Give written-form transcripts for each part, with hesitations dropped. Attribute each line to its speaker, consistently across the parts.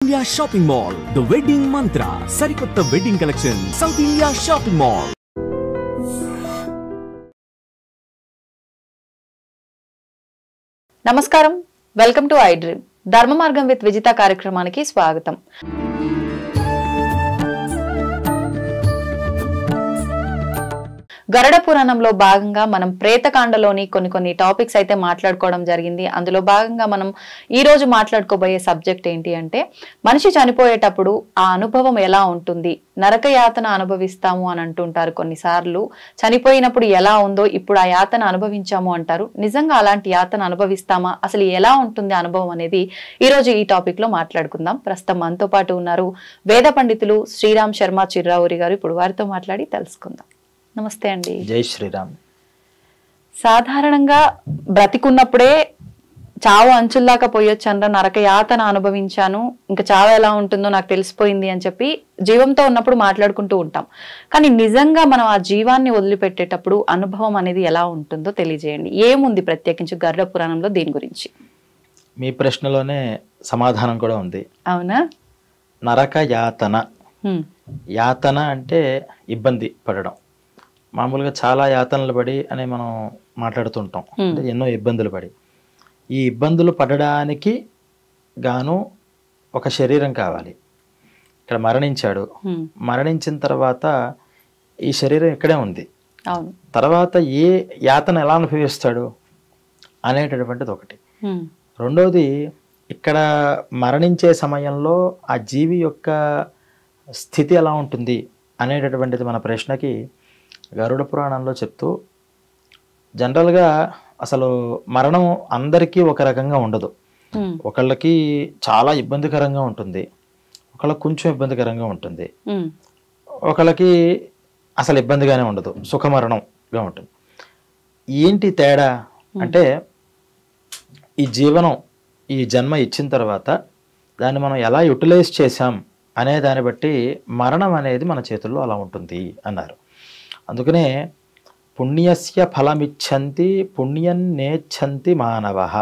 Speaker 1: India Shopping Mall, The Wedding Mantra, Sarikotta Wedding Collection, South India Shopping Mall.
Speaker 2: నమస్కారం, welcome to I dream. ధర్మ మార్గం with Vijitha కార్యక్రమానికి స్వాగతం. గరుడ పురాణంలో భాగంగా మనం ప్రేతకాండలోని కొన్ని టాపిక్స్ అయితే మాట్లాడుకోవడం జరిగింది. అందులో భాగంగా మనం ఈ రోజు మాట్లాడుకోబోయే సబ్జెక్ట్ ఏంటి అంటే, మనిషి చనిపోయేటప్పుడు ఆ అనుభవం ఎలా ఉంటుంది, నరక యాతన అనుభవిస్తాము అని అంటుంటారు. కొన్నిసార్లు చనిపోయినప్పుడు ఎలా ఉందో ఇప్పుడు ఆ యాతన అనుభవించాము అంటారు. నిజంగా అలాంటి యాతన అనుభవిస్తామా, అసలు ఎలా ఉంటుంది అనుభవం అనేది ఈ రోజు ఈ టాపిక్ లో మాట్లాడుకుందాం. ప్రస్తుతం మనతో పాటు ఉన్నారు వేద పండితులు శ్రీరామ్ శర్మ చిర్రావూరి గారు. ఇప్పుడు వారితో మాట్లాడి తెలుసుకుందాం. నమస్తే అండి.
Speaker 3: జై శ్రీరామ్.
Speaker 2: సాధారణంగా బ్రతికున్నప్పుడే చావు అంచుల్లాగా పోయొచ్చండ్ర, నరక యాతన అనుభవించాను, ఇంకా చావు ఎలా ఉంటుందో నాకు తెలిసిపోయింది అని చెప్పి జీవంతో ఉన్నప్పుడు మాట్లాడుకుంటూ ఉంటాం. కానీ నిజంగా మనం ఆ జీవాన్ని వదిలిపెట్టేటప్పుడు అనుభవం అనేది ఎలా ఉంటుందో తెలియజేయండి. ఏముంది ప్రత్యేకించి గరుడ పురాణంలో దీని గురించి?
Speaker 3: మీ ప్రశ్నలోనే సమాధానం కూడా ఉంది.
Speaker 2: అవునా?
Speaker 3: నరక యాతన. యాతన అంటే ఇబ్బంది పడడం. మామూలుగా చాలా యాతనలు పడి అని మనం మాట్లాడుతుంటాం. అంటే ఎన్నో ఇబ్బందులు పడి, ఈ ఇబ్బందులు పడడానికి గాను ఒక శరీరం కావాలి. ఇక్కడ మరణించాడు, మరణించిన తర్వాత ఈ శరీరం ఇక్కడే ఉంది. తర్వాత ఏ యాతన ఎలా అనుభవిస్తాడు అనేటటువంటిది ఒకటి. రెండోది, ఇక్కడ మరణించే సమయంలో ఆ జీవి యొక్క స్థితి ఎలా ఉంటుంది అనేటటువంటిది మన ప్రశ్నకి గరుడ పురాణంలో చెప్తూ, జనరల్గా అసలు మరణం అందరికీ ఒక రకంగా ఉండదు. ఒకళ్ళకి చాలా ఇబ్బందికరంగా ఉంటుంది, ఒకళ్ళకి కొంచెం ఇబ్బందికరంగా ఉంటుంది, ఒకళ్ళకి అసలు ఇబ్బందిగానే ఉండదు, సుఖమరణంగా ఉంటుంది. ఏంటి తేడా అంటే, ఈ జీవనం, ఈ జన్మ ఇచ్చిన తర్వాత దాన్ని మనం ఎలా యూటిలైజ్ చేసాం అనే దాన్ని బట్టి మరణం అనేది మన చేతుల్లో అలా ఉంటుంది అన్నారు. అందుకనే పుణ్యస్య ఫలమిచ్చంతి పుణ్యం నేచ్చంతి మానవః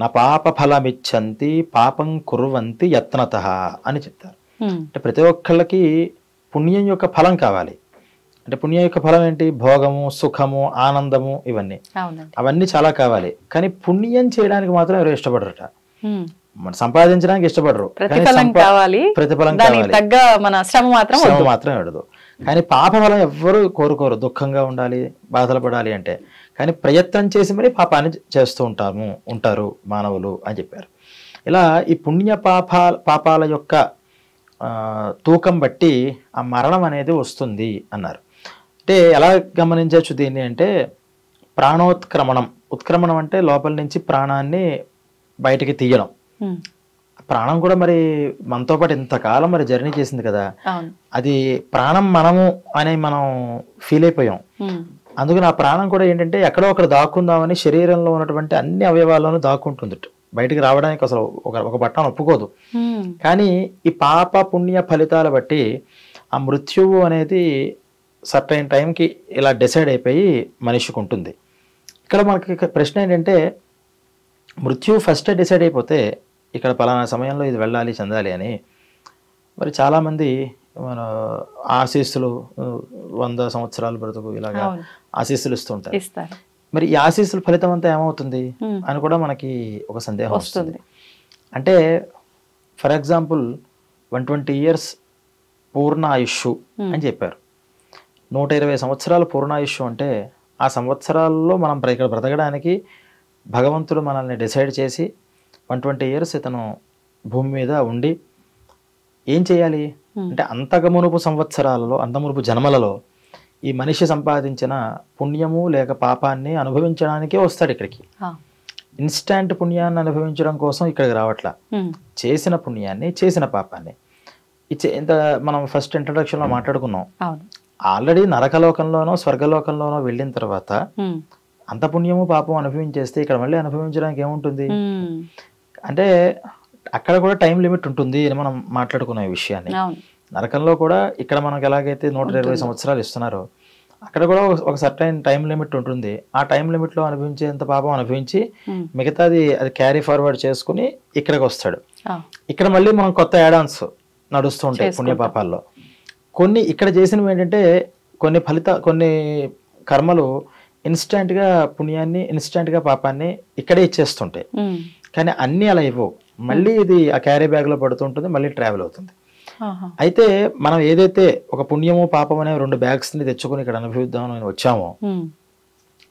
Speaker 3: నా పాప ఫలమిచ్చంతి పాపం కుర్వంతి యత్నతః అని చెప్తారు. అంటే ప్రతి ఒక్కళ్ళకి పుణ్యం యొక్క ఫలం కావాలి. అంటే పుణ్యం యొక్క ఫలం ఏంటి? భోగము, సుఖము, ఆనందము, ఇవన్నీ అవన్నీ చాలా కావాలి. కానీ పుణ్యం చేయడానికి మాత్రం ఎవరు ఇష్టపడరట. సంపాదించడానికి ఇష్టపడరు, ప్రతిఫలం కావాలి, శ్రమ మాత్రం ఎడదు. కానీ పాప ఫలం ఎవ్వరు కోరుకోరు. దుఃఖంగా ఉండాలి, బాధలు పడాలి అంటే. కానీ ప్రయత్నం చేసి మరి పాపాన్ని చేస్తూ ఉంటారు మానవులు అని చెప్పారు. ఇలా ఈ పుణ్య పాపాల యొక్క తూకం బట్టి ఆ మరణం అనేది వస్తుంది అన్నారు. అంటే ఎలా గమనించవచ్చు దీన్ని అంటే, ప్రాణోత్క్రమణం. ఉత్క్రమణం అంటే లోపల నుంచి ప్రాణాన్ని బయటికి తీయడం. ప్రాణం కూడా మరి మనతో పాటు ఇంతకాలం మరి జర్నీ చేసింది కదా, అది ప్రాణం మనము అని మనం ఫీల్ అయిపోయాం. అందుకని ఆ ప్రాణం కూడా ఏంటంటే ఎక్కడో ఒకటి దాక్కుందామని శరీరంలో ఉన్నటువంటి అన్ని అవయవాల్లోనూ దాక్కుంటుంది. బయటికి రావడానికి అసలు ఒక బట్టను ఒప్పుకోదు. కానీ ఈ పాప పుణ్య ఫలితాల బట్టి ఆ మృత్యువు అనేది సర్టైన్ టైంకి ఇలా డిసైడ్ అయిపోయి మనిషికి ఉంటుంది. ఇక్కడ మనకి ప్రశ్న ఏంటంటే, మృత్యువు ఫస్టే డిసైడ్ అయిపోతే ఇక్కడ పలానా సమయంలో ఇది వెళ్ళాలి, చెందాలి అని మరి చాలామంది మన ఆశీస్సులు 100 సంవత్సరాలు బ్రతుకు ఇలాగా ఆశీస్సులు ఇస్తుంటారు. మరి ఈ ఆశీస్సుల ఫలితం అంతా ఏమవుతుంది అని కూడా మనకి ఒక సందేహం వస్తుంది. అంటే ఫర్ ఎగ్జాంపుల్ 120 years పూర్ణ ఆయుష్ అని చెప్పారు. 120 సంవత్సరాలు పూర్ణాయుష్ అంటే ఆ సంవత్సరాల్లో మనం ఇక్కడ బ్రతకడానికి భగవంతుడు మనల్ని డిసైడ్ చేసి 120 years ఇతను భూమి మీద ఉండి ఏం చేయాలి అంటే, అంతకుమునుపు సంవత్సరాలలో, అంతమునుపు జన్మలలో ఈ మనిషి సంపాదించిన పుణ్యము లేక పాపాన్ని అనుభవించడానికే వస్తాడు ఇక్కడికి. ఇన్స్టాంట్ పుణ్యాన్ని అనుభవించడం కోసం ఇక్కడికి రావట్లా. చేసిన పుణ్యాన్ని, చేసిన పాపాన్ని ఇంత మనం ఫస్ట్ ఇంట్రడక్షన్ లో మాట్లాడుకున్నాం. ఆల్రెడీ నరకలోకంలోనో స్వర్గలోకంలోనో వెళ్ళిన తర్వాత అంత పుణ్యము పాపం అనుభవించేస్తే ఇక్కడ మళ్ళీ అనుభవించడానికి ఏముంటుంది అంటే, అక్కడ కూడా టైం లిమిట్ ఉంటుంది అని మనం మాట్లాడుకున్న ఈ విషయాన్ని. నరకంలో కూడా ఇక్కడ మనకు ఎలాగైతే 120 సంవత్సరాలు ఇస్తున్నారో అక్కడ కూడా ఒక సర్టైన్ టైం లిమిట్ ఉంటుంది. ఆ టైం లిమిట్లో అనుభవించేంత పాపం అనుభవించి మిగతాది అది క్యారీ ఫార్వర్డ్ చేసుకుని ఇక్కడికి వస్తాడు. ఇక్కడ మళ్ళీ మనం కొత్త యాడాన్స్ నడుస్తూ ఉంటాయి పుణ్యపాపాల్లో. కొన్ని ఇక్కడ చేసినవి ఏంటంటే కొన్ని కర్మలు ఇన్స్టెంట్గా పుణ్యాన్ని ఇన్స్టెంట్గా పాపాన్ని ఇక్కడే ఇచ్చేస్తుంటాయి. కానీ అన్నీ అలా ఇవ్వవు. మళ్ళీ ఇది ఆ క్యారీ బ్యాగ్లో పడుతుంటుంది, మళ్ళీ ట్రావెల్ అవుతుంది. అయితే మనం ఏదైతే ఒక పుణ్యము పాపం అనే 2 బ్యాగ్స్ని తెచ్చుకుని ఇక్కడ అనుభవిద్దామని వచ్చామో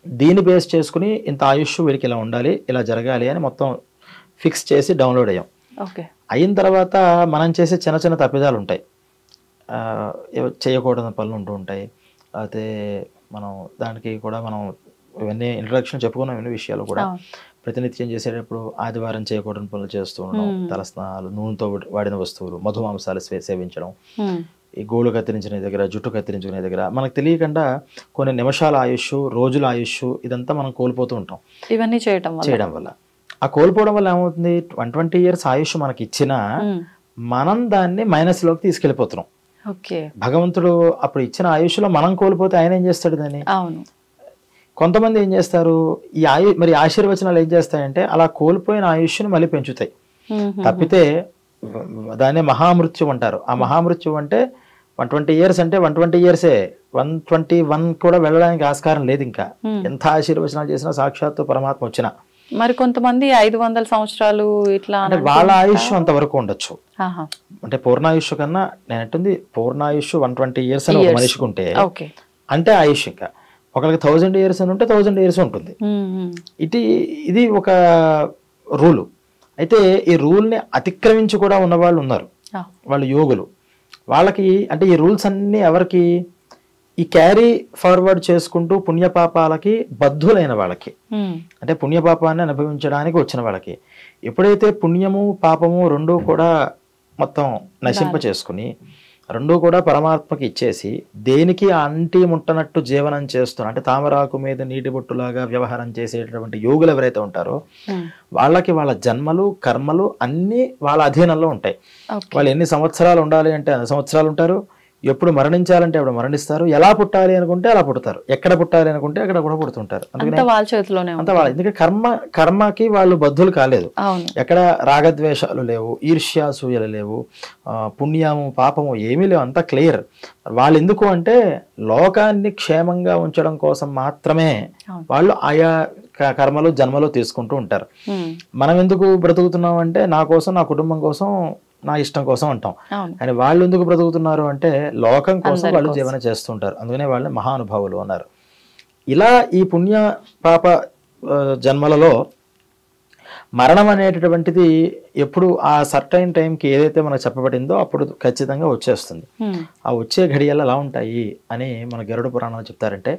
Speaker 3: దీన్ని బేస్ చేసుకుని ఇంత ఆయుష్ వీడికి ఇలా ఉండాలి, ఇలా జరగాలి అని మొత్తం ఫిక్స్ చేసి డౌన్లోడ్ అయ్యాం. అయిన తర్వాత మనం చేసే చిన్న చిన్న తప్పిదాలు ఉంటాయి, చేయకూడని పనులు ఉంటూ ఉంటాయి. అయితే మనం దానికి కూడా మనం ఇవన్నీ ఇంట్రడక్షన్ చెప్పుకున్నాం. ఇవన్నీ విషయాలు కూడా ప్రతినిత్యం చేసేటప్పుడు ఆదివారం చేయకూడని పనులు చేస్తూ ఉండడం, తలస్నానాలు, నూనెతో వాడిన వస్తువులు, మధుమాంసాలు సేవించడం, ఈ గోళ్ళు కత్తిరించిన దగ్గర, జుట్టు కత్తిరించుకునే దగ్గర మనకు తెలియకుండా కొన్ని నిమిషాల ఆయుష్, రోజుల ఆయుష్ ఇదంతా మనం కోల్పోతూ ఉంటాం
Speaker 2: ఇవన్నీ చేయడం
Speaker 3: వల్ల. ఆ కోల్పోవడం వల్ల ఏమవుతుంది, 120 years ఆయుష్ మనకి ఇచ్చినా మనం దాన్ని మైనస్లోకి తీసుకెళ్ళిపోతున్నాం. భగవంతుడు అప్పుడు ఇచ్చిన ఆయుష్లో మనం కోల్పోతే ఆయన ఏం చేస్తాడు దాన్ని? కొంతమంది ఏం చేస్తారు, మరి ఆశీర్వచనాలు ఏం చేస్తాయంటే అలా కోల్పోయిన ఆయుష్ను మళ్ళీ పెంచుతాయి. తప్పితే దాన్ని మహామృత్యు అంటారు. ఆ మహామృత్యు అంటే 120 years అంటే 120 years 121 కూడా వెళ్ళడానికి ఆస్కారం లేదు. ఇంకా ఎంత ఆశీర్వచనాలు చేసినా సాక్షాత్తు పరమాత్మ వచ్చినా.
Speaker 2: మరి కొంతమంది 500 సంవత్సరాలు ఇట్లా
Speaker 3: అంటే వాళ్ళ ఆయుష్ అంతవరకు ఉండొచ్చు. అంటే పూర్ణాయుష్ కన్నా నేను అంటుంది పూర్ణాయుష్ 120 years అని ఒక మనిషికి ఉంటే అంటే ఆయుష్. ఇంకా ఒకరికి 1000 years అని ఉంటే 1000 years ఉంటుంది. ఇది ఒక రూలు. అయితే ఈ రూల్ని అతిక్రమించి కూడా ఉన్నవాళ్ళు ఉన్నారు, వాళ్ళు యోగులు. వాళ్ళకి అంటే ఈ రూల్స్ అన్నీ ఎవరికి, ఈ క్యారీ ఫార్వర్డ్ చేసుకుంటూ పుణ్యపాపాలకి బద్ధులైన వాళ్ళకి, అంటే పుణ్యపాపాన్ని అనుభవించడానికి వచ్చిన వాళ్ళకి. ఎప్పుడైతే పుణ్యము పాపము రెండూ కూడా మొత్తం నశింప చేసుకుని రెండూ కూడా పరమాత్మకి ఇచ్చేసి దేనికి అంటి ముట్టనట్టు జీవనం చేస్తున్నారు, అంటే తామరాకు మీద నీటి బొట్టులాగా వ్యవహారం చేసేటటువంటి యోగులు ఎవరైతే ఉంటారో వాళ్ళకి వాళ్ళ జన్మలు కర్మలు అన్నీ వాళ్ళ అధీనంలో ఉంటాయి. వాళ్ళు ఎన్ని సంవత్సరాలు ఉండాలి అంటే అన్ని సంవత్సరాలు ఉంటారు, ఎప్పుడు మరణించాలంటే అప్పుడు మరణిస్తారు, ఎలా పుట్టాలి అనుకుంటే అలా పుడతారు, ఎక్కడ పుట్టాలి అనుకుంటే అక్కడ కూడా పుడుతుంటారు. అందుకని అంత వాళ్ళ ఎందుకంటే కర్మకి వాళ్ళు బద్ధులు కాలేదు. ఎక్కడ రాగద్వేషాలు లేవు, ఈర్ష్యాసూయలు లేవు, పుణ్యము పాపము ఏమీ లేవు, అంతా క్లియర్. వాళ్ళు ఎందుకు అంటే లోకాన్ని క్షేమంగా ఉంచడం కోసం మాత్రమే వాళ్ళు ఆయా కర్మలు జన్మలు తీసుకుంటూ ఉంటారు. మనం ఎందుకు బ్రతుకుతున్నాం అంటే నా కోసం, నా కుటుంబం కోసం, నా ఇష్టం కోసం అంటాం. కానీ వాళ్ళు ఎందుకు బ్రతుకుతున్నారు అంటే లోకం కోసం వాళ్ళు జీవనం చేస్తుంటారు. అందుకనే వాళ్ళని మహానుభావులు అన్నారు. ఇలా ఈ పుణ్య పాప జన్మలలో మరణం అనేటటువంటిది ఎప్పుడు ఆ సర్టైన్ టైంకి ఏదైతే మనకు చెప్పబడిందో అప్పుడు ఖచ్చితంగా వచ్చేస్తుంది. ఆ వచ్చే ఘడియలు ఎలా ఉంటాయి అని మన గరుడ పురాణాలు చెప్తారంటే,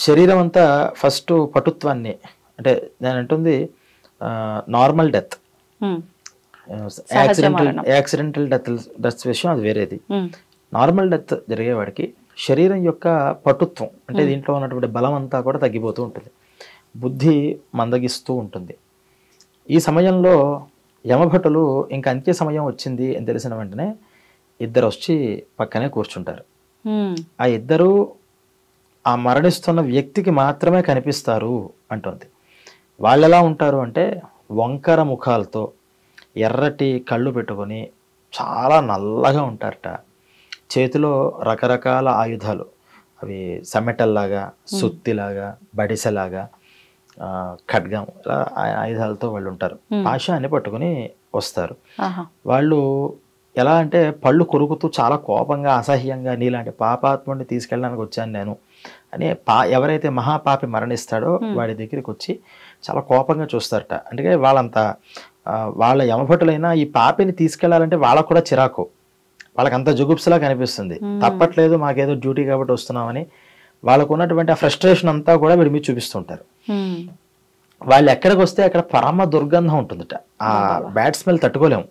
Speaker 3: శరీరం అంతా ఫస్ట్ పటుత్వాన్ని, అంటే నేను అంటుంది నార్మల్ డెత్, యాక్సిడెంటల్ డెత్ విషయం అది వేరేది. నార్మల్ డెత్ జరిగేవాడికి శరీరం యొక్క పటుత్వం అంటే దీంట్లో ఉన్నటువంటి బలం అంతా కూడా తగ్గిపోతూ ఉంటుంది, బుద్ధి మందగిస్తూ ఉంటుంది. ఈ సమయంలో యమభటులు ఇంకా అంత్య సమయం వచ్చింది అని తెలిసిన వెంటనే ఇద్దరు వచ్చి పక్కనే కూర్చుంటారు. ఆ ఇద్దరు ఆ మరణిస్తున్న వ్యక్తికి మాత్రమే కనిపిస్తారు అంటుంది. వాళ్ళు ఎలా ఉంటారు అంటే వంకర ముఖాలతో ఎర్రటి కళ్ళు పెట్టుకొని చాలా నల్లగా ఉంటారట. చేతిలో రకరకాల ఆయుధాలు, అవి సమెటల్లాగా, సుత్తిలాగా, బడిసెలాగా, ఖడ్గం, ఇలా ఆయుధాలతో వాళ్ళు ఉంటారు. పాశాన్ని పట్టుకుని వస్తారు. వాళ్ళు ఎలా అంటే పళ్ళు కొరుకుతూ చాలా కోపంగా అసహ్యంగా నీలాంటి పాపాత్ముడిని తీసుకెళ్ళడానికి వచ్చాను నేను అని ఎవరైతే మహాపాపి మరణిస్తాడో వాడి దగ్గరికి వచ్చి చాలా కోపంగా చూస్తారట. అంటే వాళ్ళ యమభటులైనా ఈ పాపిని తీసుకెళ్లాలంటే వాళ్ళకు కూడా చిరాకు, వాళ్ళకి అంత జుగుప్సలా కనిపిస్తుంది. తప్పట్లేదు, మాకేదో డ్యూటీ కాబట్టి వస్తున్నామని వాళ్ళకు ఉన్నటువంటి ఆ ఫ్రస్ట్రేషన్ అంతా కూడా వీడి మీద చూపిస్తుంటారు. వాళ్ళు ఎక్కడికి వస్తే అక్కడ పరమ దుర్గంధం ఉంటుందట. ఆ బ్యాడ్ స్మెల్ తట్టుకోలేము.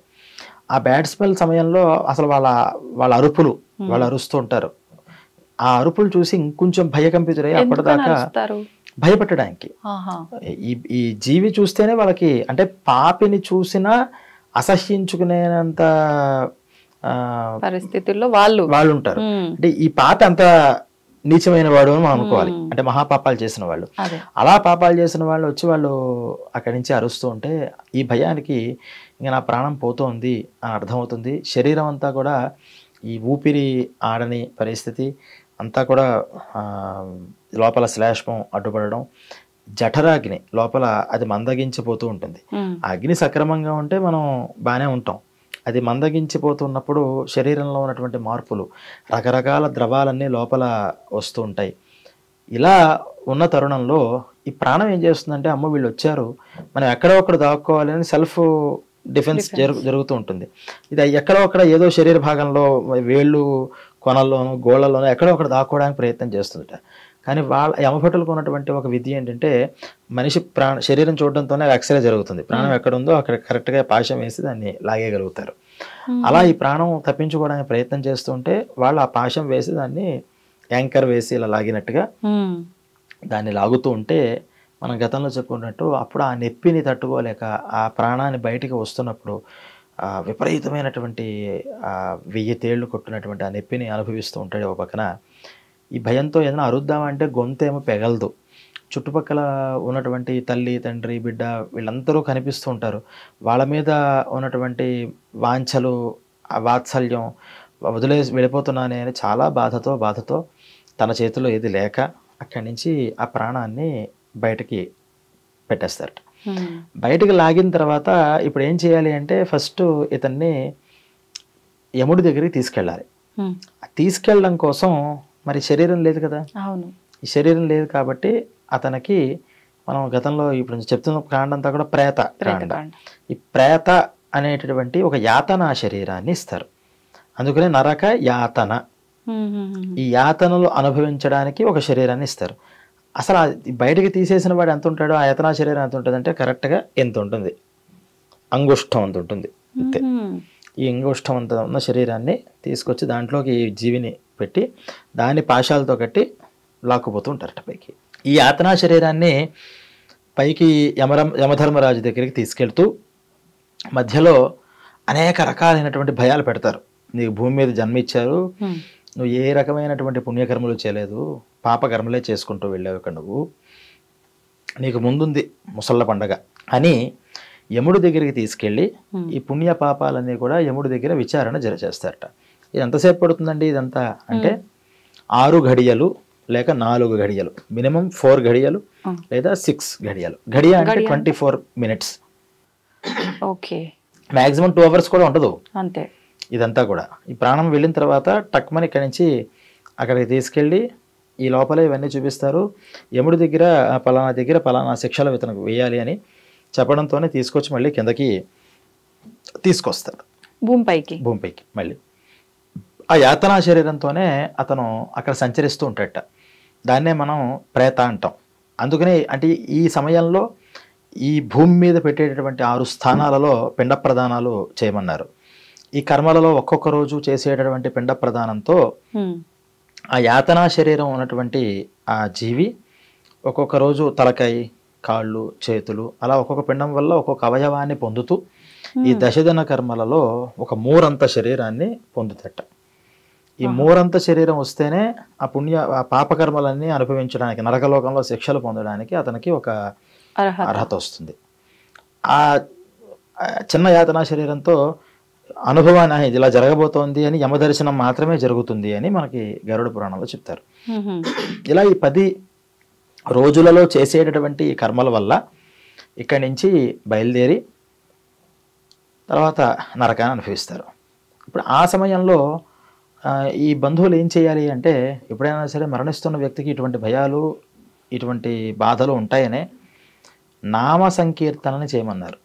Speaker 3: ఆ బ్యాడ్ స్మెల్ సమయంలో అసలు వాళ్ళ అరుపులు, వాళ్ళు అరుస్తూ ఉంటారు. ఆ అరుపులు చూసి ఇంకొంచెం భయకంపితులై అప్పటిదాకా భయపెట్టడానికి, ఈ జీవి చూస్తేనే వాళ్ళకి, అంటే పాపిని చూసినా అసహ్యించుకునేంత
Speaker 2: పరిస్థితుల్లో వాళ్ళు
Speaker 3: వాళ్ళు ఉంటారు. అంటే ఈ పాప అంత నీచమైన వాడు అని మనం అనుకోవాలి, అంటే మహాపాపాలు చేసిన వాళ్ళు. అలా పాపాలు చేసిన వాళ్ళు వచ్చి వాళ్ళు అక్కడి నుంచి అరుస్తూ ఉంటే ఈ భయానికి ఇంకా నా ప్రాణం పోతోంది అని అర్థమవుతుంది. శరీరం అంతా కూడా ఈ ఊపిరి ఆడని పరిస్థితి, అంతా కూడా లోపల శ్లేష్మం అడ్డుపడడం, జఠరాగ్ని లోపల అది మందగించిపోతూ ఉంటుంది. ఆ అగ్ని సక్రమంగా ఉంటే మనం బాగానే ఉంటాం. అది మందగించిపోతున్నప్పుడు శరీరంలో ఉన్నటువంటి మార్పులు, రకరకాల ద్రవాలన్నీ లోపల వస్తూ ఉంటాయి. ఇలా ఉన్న తరుణంలో ఈ ప్రాణం ఏం చేస్తుందంటే, అమ్మ వీళ్ళు వచ్చారు, మనం ఎక్కడో ఒకడ దాక్కోవాలని సెల్ఫ్ డిఫెన్స్ జరుగుతూ ఉంటుంది. ఇది ఎక్కడో అక్కడ ఏదో శరీర భాగంలో వేళ్ళు కొనల్లోనూ గోళ్లలోనూ ఎక్కడో ఒకటి దాక్కోవడానికి ప్రయత్నం చేస్తుందట. కానీ వాళ్ళ యమభటులకు ఉన్నటువంటి ఒక విద్య ఏంటంటే, మనిషి శరీరం చూడడంతోనే ఎక్స్రే జరుగుతుంది, ప్రాణం ఎక్కడ ఉందో అక్కడ కరెక్ట్గా పాశం వేసి దాన్ని లాగేయగలుగుతారు. అలా ఈ ప్రాణం తప్పించుకోవడానికి ప్రయత్నం చేస్తుంటే వాళ్ళు ఆ పాశం వేసి దాన్ని యాంకర్ వేసి ఇలా లాగినట్టుగా దాన్ని లాగుతూ ఉంటే, మనం గతంలో చెప్పుకున్నట్టు అప్పుడు ఆ నొప్పిని తట్టుకోలేక ఆ ప్రాణాన్ని బయటికి వస్తున్నప్పుడు విపరీతమైనటువంటి 1000 తేళ్లు కొట్టినటువంటి ఆ నొప్పిని అనుభవిస్తూ ఉంటాడు. ఒక పక్కన ఈ భయంతో ఏదైనా అరుద్దామంటే గొంతేమో పెగలదు. చుట్టుపక్కల ఉన్నటువంటి తల్లి, తండ్రి, బిడ్డ వీళ్ళందరూ కనిపిస్తూ ఉంటారు. వాళ్ళ మీద ఉన్నటువంటి వాంఛలు, వాత్సల్యం, వదిలేసి వెళ్ళిపోతున్నానే అని చాలా బాధతో తన చేతిలో ఏది లేక అక్కడి నుంచి ఆ ప్రాణాన్ని బయటకి పెట్టేస్తారట. బయటకు లాగిన తర్వాత ఇప్పుడు ఏం చేయాలి అంటే, ఫస్ట్ ఇతన్ని యముడి దగ్గరికి తీసుకెళ్ళాలి. తీసుకెళ్ళడం కోసం మరి శరీరం లేదు కదా, ఈ శరీరం లేదు కాబట్టి అతనికి మనం గతంలో ఇప్పుడు చెప్తున్న కాండ అంతా కూడా ప్రేత కాండ. ఈ ప్రేత అనేటటువంటి ఒక యాతన శరీరాన్ని ఇస్తారు. అందుకనే నరక యాతన, ఈ యాతనలు అనుభవించడానికి ఒక శరీరాన్ని ఇస్తారు. అసలు బయటకి తీసేసిన వాడు ఎంత ఉంటాడో, ఆ యాతనా శరీరం ఎంత ఉంటుంది అంటే కరెక్ట్గా ఎంత ఉంటుంది, అంగుష్టం అంత ఉంటుంది అంతే. ఈ అంగుష్టం అంత ఉన్న శరీరాన్ని తీసుకొచ్చి దాంట్లోకి ఈ జీవిని పెట్టి దాన్ని పాశాలతో కట్టి లాక్కుపోతూ ఉంటారట పైకి. ఈ యాతనా శరీరాన్ని పైకి యమధర్మరాజు దగ్గరికి తీసుకెళ్తూ మధ్యలో అనేక రకాలైనటువంటి భయాలు పెడతారు. నీకు భూమి మీద జన్మ ఇచ్చారు, నువ్వు ఏ రకమైనటువంటి పుణ్యకర్మలు చేయలేదు, పాపకర్మలే చేసుకుంటూ వెళ్ళావు ఇక్కడ, నువ్వు నీకు ముందుంది ముసళ్ళ పండగ అని యముడి దగ్గరికి తీసుకెళ్ళి ఈ పుణ్య పాపాలన్నీ కూడా యముడి దగ్గర విచారణ చేస్తారట. ఇది ఎంతసేపు పడుతుందండి ఇదంతా అంటే 6 గడియలు లేక 4 గడియలు, మినిమం 4 గడియలు లేదా 6 గడియలు. గడియ అంటే 24 minutes,
Speaker 2: ఓకే,
Speaker 3: మ్యాక్సిమం 2 hours కూడా ఉండదు
Speaker 2: అంతే.
Speaker 3: ఇదంతా కూడా ఈ ప్రాణం వెళ్ళిన తర్వాత టక్మని ఇక్కడి నుంచి అక్కడికి తీసుకెళ్ళి ఈ లోపల ఇవన్నీ చూపిస్తారు. యముడి దగ్గర పలానా శిక్షలు ఇతనికి వేయాలి అని చెప్పడంతోనే తీసుకొచ్చి మళ్ళీ కిందకి తీసుకొస్తారు, భూమిపైకి. మళ్ళీ ఆ యాతనా శరీరంతోనే అతను అక్కడ సంచరిస్తూ ఉంటాడట. దాన్నే మనం ప్రేత అంటాం. అందుకనే అంటే ఈ సమయంలో ఈ భూమి మీద పెట్టేటటువంటి 6 స్థానాలలో పిండ ప్రదానాలు చేయమన్నారు. ఈ కర్మలలో ఒక్కొక్క రోజు చేసేటటువంటి పిండ ప్రదానంతో ఆ యాతనా శరీరం ఉన్నటువంటి ఆ జీవి ఒక్కొక్క రోజు తలకాయ, కాళ్ళు, చేతులు అలా ఒక్కొక్క పిండం వల్ల ఒక్కొక్క అవయవాన్ని పొందుతూ ఈ దశదిన కర్మలలో ఒక 3 శరీరాన్ని పొందుతట. ఈ 3 శరీరం వస్తేనే ఆ పాపకర్మలన్నీ అనుభవించడానికి, నరకలోకంలో శిక్షలు పొందడానికి అతనికి ఒక అర్హత వస్తుంది. ఆ చిన్న యాతనా శరీరంతో అనుభవాన్ని ఇలా జరగబోతోంది అని యమదర్శనం మాత్రమే జరుగుతుంది అని మనకి గరుడ పురాణంలో చెప్తారు. ఇలా ఈ 10 రోజులలో చేసేటటువంటి కర్మల వల్ల ఇక్కడి నుంచి బయలుదేరి తర్వాత నరకాన్ని అనుభవిస్తారు. ఇప్పుడు ఆ సమయంలో ఈ బంధువులు ఏం చేయాలి అంటే, ఎప్పుడైనా సరే మరణిస్తున్న వ్యక్తికి ఇటువంటి భయాలు, ఇటువంటి బాధలు ఉంటాయనే నామ సంకీర్తనని చేయమన్నారు.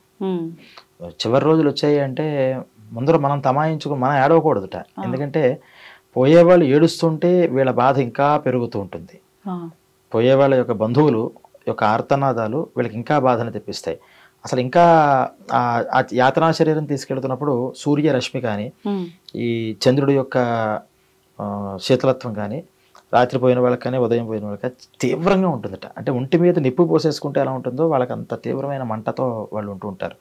Speaker 3: చివరి రోజులు వచ్చాయి అంటే ముందర మనం మనం ఏడవకూడదుట. ఎందుకంటే పోయేవాళ్ళు ఏడుస్తుంటే వీళ్ళ బాధ ఇంకా పెరుగుతూ ఉంటుంది. పోయేవాళ్ళ యొక్క బంధువులు యొక్క ఆర్తనాదాలు వీళ్ళకి ఇంకా బాధను తెప్పిస్తాయి. అసలు ఇంకా ఆ యాతనా శరీరం తీసుకెళ్తున్నప్పుడు సూర్యరశ్మి కానీ, ఈ చంద్రుడి యొక్క శీతలత్వం కానీ, రాత్రి పోయిన వాళ్ళకి కానీ ఉదయం పోయిన వాళ్ళకి తీవ్రంగా ఉంటుందట. అంటే ఒంటి మీద నిప్పు పోసేసుకుంటే ఎలా ఉంటుందో వాళ్ళకి అంత తీవ్రమైన మంటతో వాళ్ళు ఉంటూ ఉంటారు.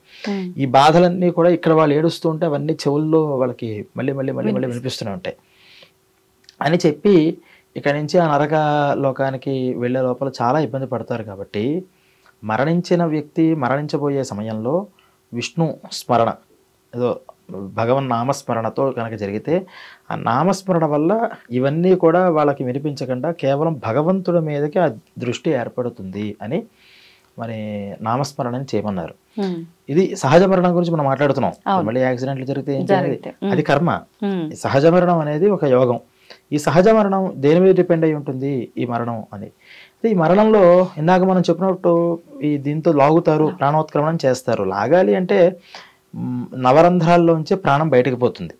Speaker 3: ఈ బాధలన్నీ కూడా ఇక్కడ వాళ్ళు ఏడుస్తూ ఉంటే అవన్నీ చెవుల్లో వాళ్ళకి మళ్ళీ మళ్ళీ మళ్ళీ మళ్ళీ వినిపిస్తూనే ఉంటాయి అని చెప్పి ఇక్కడి నుంచి ఆ నరక లోకానికి వెళ్ళే లోపల చాలా ఇబ్బంది పడతారు. కాబట్టి మరణించిన వ్యక్తి మరణించబోయే సమయంలో విష్ణు స్మరణ, ఏదో భగవన్ నామస్మరణతో కనుక జరిగితే ఆ నామస్మరణ వల్ల ఇవన్నీ కూడా వాళ్ళకి వినిపించకుండా కేవలం భగవంతుడి మీదకి ఆ దృష్టి ఏర్పడుతుంది అని మరి నామస్మరణని చేయమన్నారు. ఇది సహజ మరణం గురించి మనం మాట్లాడుతున్నాం. మళ్ళీ యాక్సిడెంట్లు జరిగితే ఏం చేయాలి, అది కర్మ. సహజ మరణం అనేది ఒక యోగం. ఈ సహజ మరణం దేని మీద డిపెండ్ అయి ఉంటుంది ఈ మరణం అని. ఈ మరణంలో ఇందాక మనం చెప్పినట్టు ఈ దీంతో లాగుతారు, ప్రాణోత్క్రమణం చేస్తారు. లాగాలి అంటే నవరంధ్రాల్లోంచి ప్రాణం బయటకు పోతుంది.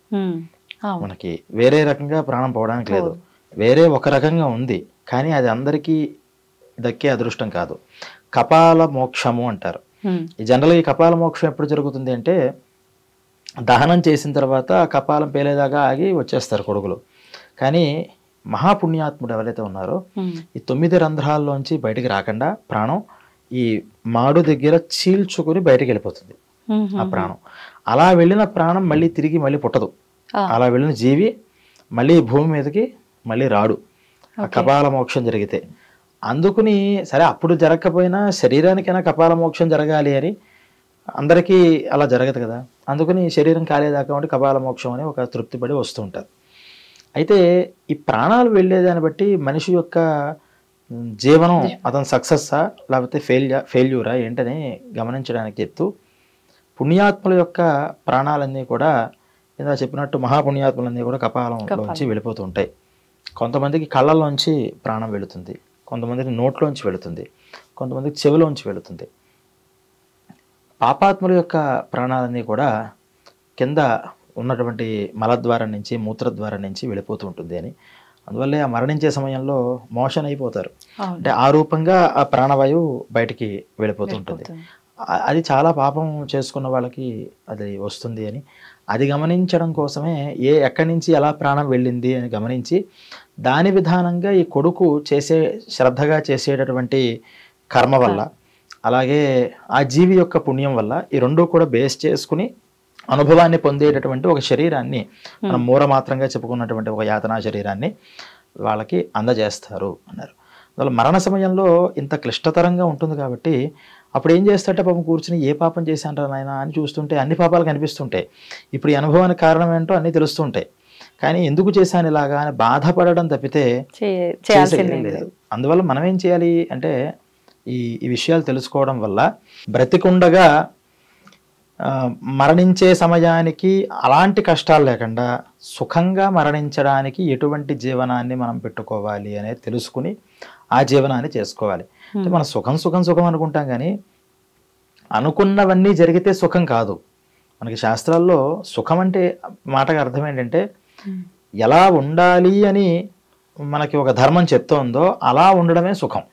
Speaker 3: మనకి వేరే రకంగా ప్రాణం పోవడానికి లేదు, వేరే ఒక రకంగా ఉంది. కానీ అది అందరికీ దక్కే అదృష్టం కాదు. కపాల మోక్షము అంటారు. ఈ జనరల్గా ఈ కపాల మోక్షం ఎప్పుడు జరుగుతుంది అంటే దహనం చేసిన తర్వాత కపాలం పేలేదాకా ఆగి వచ్చేస్తారు కొడుకులు. కానీ మహాపుణ్యాత్ముడు ఎవరైతే ఉన్నారో ఈ 9 రంధ్రాల్లోంచి బయటికి రాకుండా ప్రాణం ఈ మాడు దగ్గర చీల్చుకుని బయటికి వెళ్ళిపోతుంది ఆ ప్రాణం. అలా వెళ్ళిన ప్రాణం మళ్ళీ తిరిగి మళ్ళీ పుట్టదు. అలా వెళ్ళిన జీవి మళ్ళీ భూమి మీదకి మళ్ళీ రాడు ఆ కపాల మోక్షం జరిగితే. అందుకుని సరే అప్పుడు జరగకపోయినా శరీరానికైనా కపాల మోక్షం జరగాలి అని అందరికీ అలా జరగదు కదా. అందుకని శరీరం కాలేదాకా ఉండి కపాల మోక్షం అని ఒక తృప్తి పడి వస్తూ ఉంటారు. అయితే ఈ ప్రాణాలు వెళ్ళేదాన్ని బట్టి మనిషి యొక్క జీవనం అతను సక్సెస్సా లేకపోతే ఫెయిల్యూరా ఏంటని గమనించడానికి ఎత్తు పుణ్యాత్ముల యొక్క ప్రాణాలన్నీ కూడా ఏదో చెప్పినట్టు మహాపుణ్యాత్ములన్నీ కూడా కపాలంలోంచి వెళ్ళిపోతూ ఉంటాయి. కొంతమందికి కళ్ళల్లోంచి ప్రాణం వెళుతుంది, కొంతమందికి నోట్లోంచి వెళుతుంది, కొంతమందికి చెవిలోంచి వెళుతుంది. పాపాత్ముల యొక్క ప్రాణాలన్నీ కూడా కింద ఉన్నటువంటి మలద్వారం నుంచి మూత్రద్వారం నుంచి వెళ్ళిపోతూ ఉంటుంది అని. అందువల్లే ఆ మరణించే సమయంలో మోషన్ అయిపోతారు. అంటే ఆ రూపంగా ఆ ప్రాణవాయువు బయటికి వెళ్ళిపోతూ ఉంటుంది. అది చాలా పాపం చేసుకున్న వాళ్ళకి అది వస్తుంది అని అది గమనించడం కోసమే ఎక్కడి నుంచి ఎలా ప్రాణం వెళ్ళింది అని గమనించి దాని విధానంగా ఈ కొడుకు శ్రద్ధగా చేసేటటువంటి కర్మ వల్ల అలాగే ఆ జీవి యొక్క పుణ్యం వల్ల ఈ రెండూ కూడా బేస్ చేసుకుని అనుభవాన్ని పొందేటటువంటి ఒక శరీరాన్ని మనం మూలమాత్రంగా చెప్పుకున్నటువంటి ఒక యాతనా శరీరాన్ని వాళ్ళకి అందజేస్తారు అన్నారు. అందువల్ల మరణ సమయంలో ఇంత క్లిష్టతరంగా ఉంటుంది కాబట్టి అప్పుడు ఏం చేస్తారంటే పాపం కూర్చుని ఏ పాపం చేశాను నాయన అని చూస్తుంటే అన్ని పాపాలు కనిపిస్తుంటాయి. ఇప్పుడు ఈ అనుభవానికి కారణం ఏంటో అన్నీ తెలుస్తుంటాయి. కానీ ఎందుకు చేశాను ఇలాగా అని బాధపడడం తప్పితే లేదు. అందువల్ల మనం ఏం చేయాలి అంటే ఈ విషయాలు తెలుసుకోవడం వల్ల బ్రతికుండగా మరణించే సమయానికి అలాంటి కష్టాలు లేకుండా సుఖంగా మరణించడానికి ఎటువంటి జీవనాన్ని మనం పెట్టుకోవాలి అనేది తెలుసుకుని ఆ జీవనాన్ని చేసుకోవాలి. అంటే మనం సుఖం సుఖం సుఖం అనుకుంటాం కానీ అనుకున్నవన్నీ జరిగితే సుఖం కాదు. మనకి శాస్త్రాల్లో సుఖం అంటే మాటకు అర్థం ఏంటంటే ఎలా ఉండాలి అని మనకి ఒక ధర్మం చెప్తోందో అలా ఉండడమే సుఖం.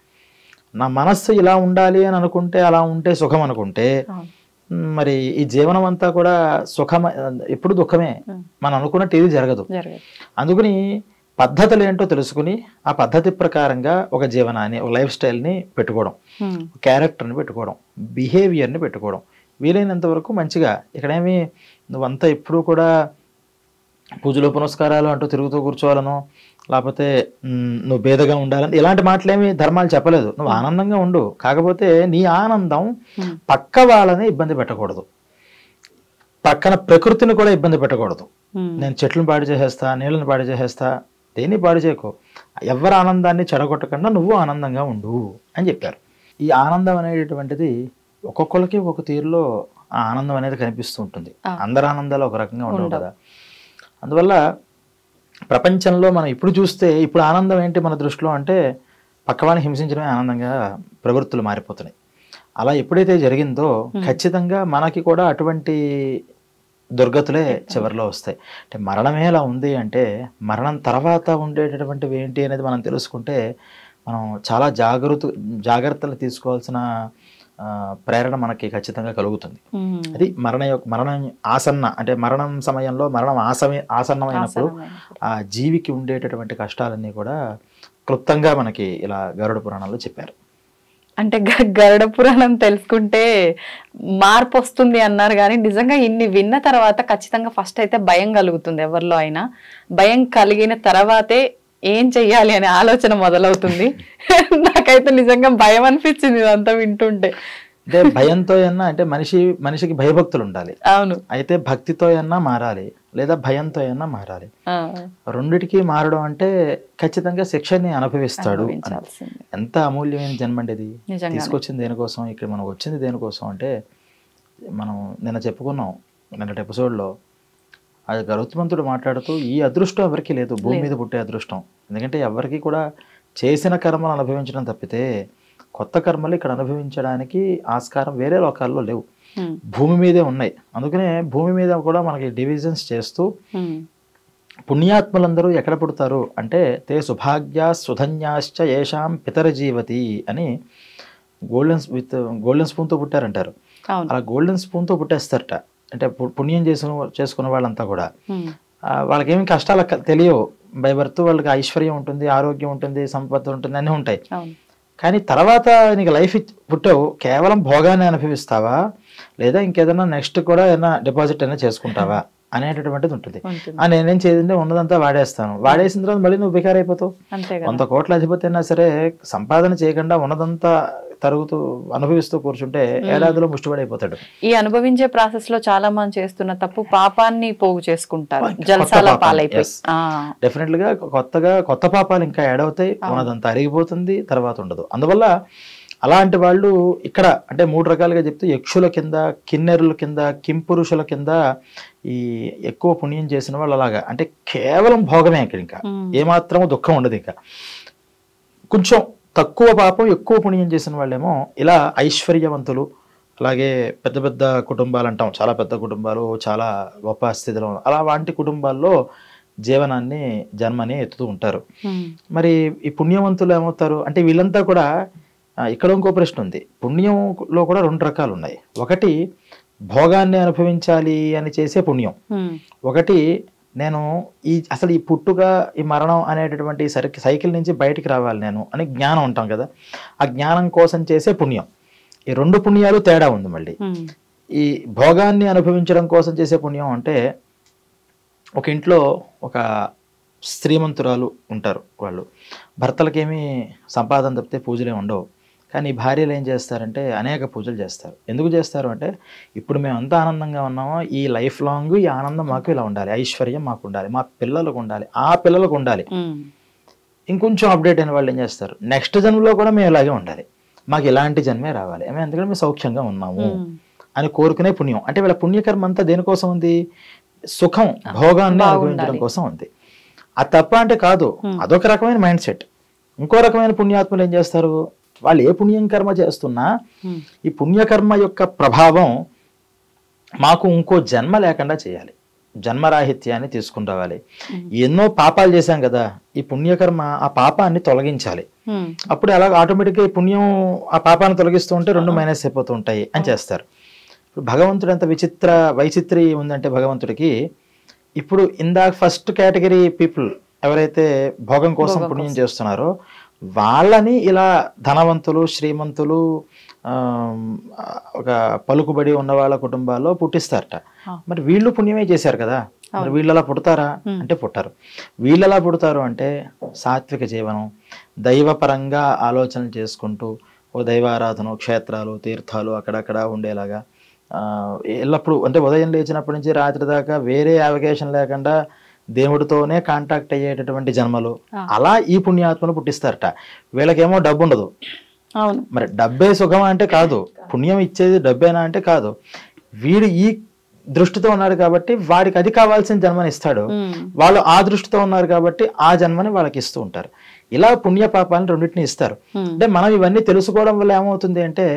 Speaker 3: నా మనస్సు ఇలా ఉండాలి అని అనుకుంటే అలా ఉంటే సుఖం అనుకుంటే మరి ఈ జీవనం అంతా కూడా సుఖం ఎప్పుడు దుఃఖమే. మనం అనుకున్నట్టు ఇది జరగదు. అందుకని పద్ధతులు ఏంటో తెలుసుకుని ఆ పద్ధతి ప్రకారంగా ఒక జీవనాన్ని ఒక లైఫ్ స్టైల్ని పెట్టుకోవడం, క్యారెక్టర్ని పెట్టుకోవడం, బిహేవియర్ని పెట్టుకోవడం వీలైనంత వరకు మంచిగా. ఇక్కడేమి నువ్వంతా ఎప్పుడూ కూడా పూజలు పునస్కారాలు అంటూ తిరుగుతూ కూర్చోవాలను లేకపోతే నువ్వు భేదగా ఉండాలని ఇలాంటి మాటలేమి ధర్మాలు చెప్పలేదు. నువ్వు ఆనందంగా ఉండు, కాకపోతే నీ ఆనందం పక్క వాళ్ళని ఇబ్బంది పెట్టకూడదు, పక్కన ప్రకృతిని కూడా ఇబ్బంది పెట్టకూడదు. నేను చెట్లను పాడు చేసేస్తా, నీళ్ళని పాడు చేసేస్తా, దేన్ని పాడు చేయకు, ఎవరి ఆనందాన్ని చెడగొట్టకుండా నువ్వు ఆనందంగా ఉండు అని చెప్పారు. ఈ ఆనందం అనేటటువంటిది ఒక్కొక్కరికి ఒక తీరులో ఆ ఆనందం అనేది కనిపిస్తూ ఉంటుంది. అందరి ఆనందాలు ఒక రకంగా ఉండవు కదా. అందువల్ల ప్రపంచంలో మనం ఇప్పుడు చూస్తే ఇప్పుడు ఆనందం ఏంటి మన దృష్టిలో అంటే పక్కవాడిని హింసించడమే ఆనందంగా ప్రవృత్తులు మారిపోతున్నాయి. అలా ఎప్పుడైతే జరిగిందో ఖచ్చితంగా మనకి కూడా అటువంటి దుర్గతులే చివరిలో వస్తాయి. అంటే మరణమే ఎలా ఉంది అంటే మరణం తర్వాత ఉండేటటువంటివి ఏంటి అనేది మనం తెలుసుకుంటే మనం చాలా జాగ్రత్తలు తీసుకోవాల్సిన ప్రేరణ మనకి ఖచ్చితంగా కలుగుతుంది. అది మరణం ఆసన్న అంటే మరణం సమయంలో మరణం ఆసన్నమైనప్పుడు ఆ జీవికి ఉండేటటువంటి కష్టాలన్నీ కూడా క్లుప్తంగా మనకి ఇలా గరుడ పురాణంలో చెప్పారు.
Speaker 2: అంటే గరుడ పురాణం తెలుసుకుంటే మార్పు వస్తుంది అన్నారు, కానీ నిజంగా ఇన్ని విన్న తర్వాత ఖచ్చితంగా ఫస్ట్ అయితే భయం కలుగుతుంది ఎవరిలో అయినా. భయం కలిగిన తర్వాతే ఏం చెయ్యాలి అనే ఆలోచన మొదలవుతుంది. నాకైతే నిజంగా భయం అనిపించింది ఇదంతా వింటుంటే.
Speaker 3: అంటే భయంతో అన్నా అంటే మనిషికి భయభక్తులు ఉండాలి.
Speaker 2: అవును.
Speaker 3: అయితే భక్తితో అన్నా మారాలి, లేదా భయంతో అన్నా మారాలి. రెండిటికి మారడం అంటే ఖచ్చితంగా శిక్షని అనుభవిస్తాడు. ఎంత అమూల్యమైన జన్మండి ఇది. తీసుకొచ్చింది దేనికోసం, ఇక్కడ మనం వచ్చింది దేనికోసం అంటే, మనం నిన్న చెప్పుకున్నాం నిన్నటి ఎపిసోడ్లో, అది గరుత్మంతుడు మాట్లాడుతూ ఈ అదృష్టం ఎవరికి లేదు, భూమి మీద పుట్టే అదృష్టం. ఎందుకంటే ఎవరికి కూడా చేసిన కర్మలు అనుభవించడం తప్పితే కొత్త కర్మలు ఇక్కడ అనుభవించడానికి ఆస్కారం వేరే లోకాల్లో లేవు, భూమి మీదే ఉన్నాయి. అందుకనే భూమి మీద కూడా మనకి డివిజన్స్ చేస్తూ పుణ్యాత్మలందరూ ఎక్కడ పుడతారు అంటే, తే సుభాగ్యా సుధన్యాశ్చ ఏషాం పితర జీవతి అని గోల్డెన్ స్పూన్తో పుట్టారంటారు. అలా గోల్డెన్ స్పూన్తో పుట్టేస్తారట. అంటే పుణ్యం చేసుకున్న వాళ్ళంతా కూడా వాళ్ళకేమి కష్టాలు తెలియవు. బై బర్త్ వాళ్ళకి ఐశ్వర్యం ఉంటుంది, ఆరోగ్యం ఉంటుంది, సంపద ఉంటుంది, అన్నీ ఉంటాయి. కానీ తర్వాత నీకు లైఫ్ పుట్టావు, కేవలం భోగాన్ని అనుభవిస్తావా లేదా ఇంకేదైనా నెక్స్ట్ కూడా ఏదైనా డిపాజిట్ అయినా చేసుకుంటావా అనేటటువంటిది ఉంటుంది. నేనేం చేయండి ఉన్నదంతా వాడేస్తాను, వాడేసిన తర్వాత మళ్ళీ నువ్వు బికార్ అయిపోతావు. 100 కోట్ల అధిపతి అయినా సరే సంపాదన చేయకుండా ఉన్నదంతా తరుగుతూ అనుభవిస్తూ కూర్చుంటే ఏడాదిలో ముష్టిపడైపోతాడు.
Speaker 2: ఈ అనుభవించే ప్రాసెస్ లో చాలా మంది చేస్తున్న తప్పు పాపాన్ని పోగు చేసుకుంటారు, జల్సాల పాలైపోయి.
Speaker 3: డెఫినెట్ గా కొత్త పాపాలు ఇంకా యాడ్ అవుతాయి, ఉన్నదంతా అరిగిపోతుంది, తర్వాత ఉండదు. అందువల్ల అలాంటి వాళ్ళు ఇక్కడ అంటే 3 రకాలుగా చెప్తూ, యక్షుల కింద, కిన్నెరుల కింద, కింపురుషుల కింద ఈ ఎక్కువ పుణ్యం చేసిన వాళ్ళు అలాగా అంటే కేవలం భోగమే. ఇక్కడ ఇంకా ఏమాత్రము దుఃఖం ఉండదు. ఇంకా కొంచెం తక్కువ పాపం ఎక్కువ పుణ్యం చేసిన వాళ్ళేమో ఇలా ఐశ్వర్యవంతులు, అలాగే పెద్ద పెద్ద కుటుంబాలు అంటాం, చాలా పెద్ద కుటుంబాలు, చాలా గొప్ప స్థితిలో అలా వాంటి కుటుంబాల్లో జీవనాన్ని జన్మని ఎత్తుతూ ఉంటారు. మరి ఈ పుణ్యవంతులు ఏమవుతారు అంటే, వీళ్ళంతా కూడా ఇక్కడ ఇంకో ప్రశ్న ఉంది. పుణ్యంలో కూడా 2 రకాలు ఉన్నాయి. ఒకటి భోగాన్ని అనుభవించాలి అని చేసే పుణ్యం, ఒకటి నేను అసలు ఈ పుట్టుక ఈ మరణం అనేటటువంటి సైకిల్ నుంచి బయటికి రావాలి నేను అని జ్ఞానం ఉంటాం కదా, ఆ జ్ఞానం కోసం చేసే పుణ్యం. ఈ 2 పుణ్యాలు తేడా ఉంది. మళ్ళీ ఈ భోగాన్ని అనుభవించడం కోసం చేసే పుణ్యం అంటే, ఒక ఇంట్లో ఒక శ్రీమంతురాలు ఉంటారు, వాళ్ళు భర్తలకేమీ సంపాదన తప్పితే పూజలే ఉండవు. కానీ భార్యలు ఏం చేస్తారంటే అనేక పూజలు చేస్తారు. ఎందుకు చేస్తారు అంటే, ఇప్పుడు మేము అంత ఆనందంగా ఉన్నామో ఈ లైఫ్ లాంగ్ ఈ ఆనందం మాకు ఇలా ఉండాలి, ఐశ్వర్యం మాకు ఉండాలి, మా పిల్లలకు ఉండాలి, ఆ పిల్లలకు ఉండాలి. ఇంకొంచెం అప్డేట్ అయిన వాళ్ళు ఏం చేస్తారు, నెక్స్ట్ జన్మలో కూడా మేము ఇలాగే ఉండాలి, మాకు ఇలాంటి జన్మే రావాలి, మేము ఎందుకంటే మేము సౌఖ్యంగా ఉన్నాము అని కోరుకునే పుణ్యం. అంటే వీళ్ళ పుణ్యకర్మ అంతా దేనికోసం ఉంది, సుఖం భోగాన్ని అనుభవించడం కోసం ఉంది. అది తప్ప అంటే కాదు, అదొక రకమైన మైండ్ సెట్. ఇంకో రకమైన పుణ్యాత్ములు ఏం చేస్తారు, వాళ్ళు ఏ పుణ్యం కర్మ చేస్తున్నా ఈ పుణ్యకర్మ యొక్క ప్రభావం మాకు ఇంకో జన్మ లేకుండా చేయాలి, జన్మరాహిత్యాన్ని తీసుకుని రావాలి. ఎన్నో పాపాలు చేశాం కదా, ఈ పుణ్యకర్మ ఆ పాపాన్ని తొలగించాలి. అప్పుడు అలా ఆటోమేటిక్గా ఈ పుణ్యం ఆ పాపాన్ని తొలగిస్తూ ఉంటే 2 మైనస్ అయిపోతూ ఉంటాయి అని చేస్తారు. ఇప్పుడు భగవంతుడు ఎంత వైచిత్రి ఉందంటే భగవంతుడికి, ఇప్పుడు ఇందాక ఫస్ట్ కేటగిరీ పీపుల్ ఎవరైతే భోగం కోసం పుణ్యం చేస్తున్నారో వాళ్ళని ఇలా ధనవంతులు, శ్రీమంతులు, ఒక పలుకుబడి ఉన్న వాళ్ళ కుటుంబాల్లో పుట్టిస్తారట. మరి వీళ్ళు పుణ్యమే చేశారు కదా, మరి వీళ్ళు అలా పుడతారా అంటే పుట్టారు. వీళ్ళు ఎలా పుడతారు అంటే సాత్విక జీవనం, దైవపరంగా ఆలోచనలు చేసుకుంటూ ఓ దైవారాధన, క్షేత్రాలు, తీర్థాలు అక్కడక్కడ ఉండేలాగా ఎల్లప్పుడు అంటే ఉదయం లేచినప్పటి నుంచి రాత్రి దాకా వేరే అవకాశం లేకుండా దేవుడితోనే కాంటాక్ట్ అయ్యేటటువంటి జన్మలు, అలా ఈ పుణ్యాత్మలు పుట్టిస్తారట. వీళ్ళకేమో డబ్బు ఉండదు. మరి డబ్బే సుఖం అంటే కాదు, పుణ్యం ఇచ్చేది డబ్బేనా అంటే కాదు. వీడు ఈ దృష్టితో ఉన్నారు కాబట్టి వాడికి అది కావాల్సిన జన్మని ఇస్తాడు, వాళ్ళు ఆ దృష్టితో ఉన్నారు కాబట్టి ఆ జన్మని వాళ్ళకి ఇస్తూ ఉంటారు. ఇలా పుణ్య పాపాలను రెండింటిని ఇస్తారు. అంటే మనం ఇవన్నీ తెలుసుకోవడం వల్ల ఏమవుతుంది అంటే,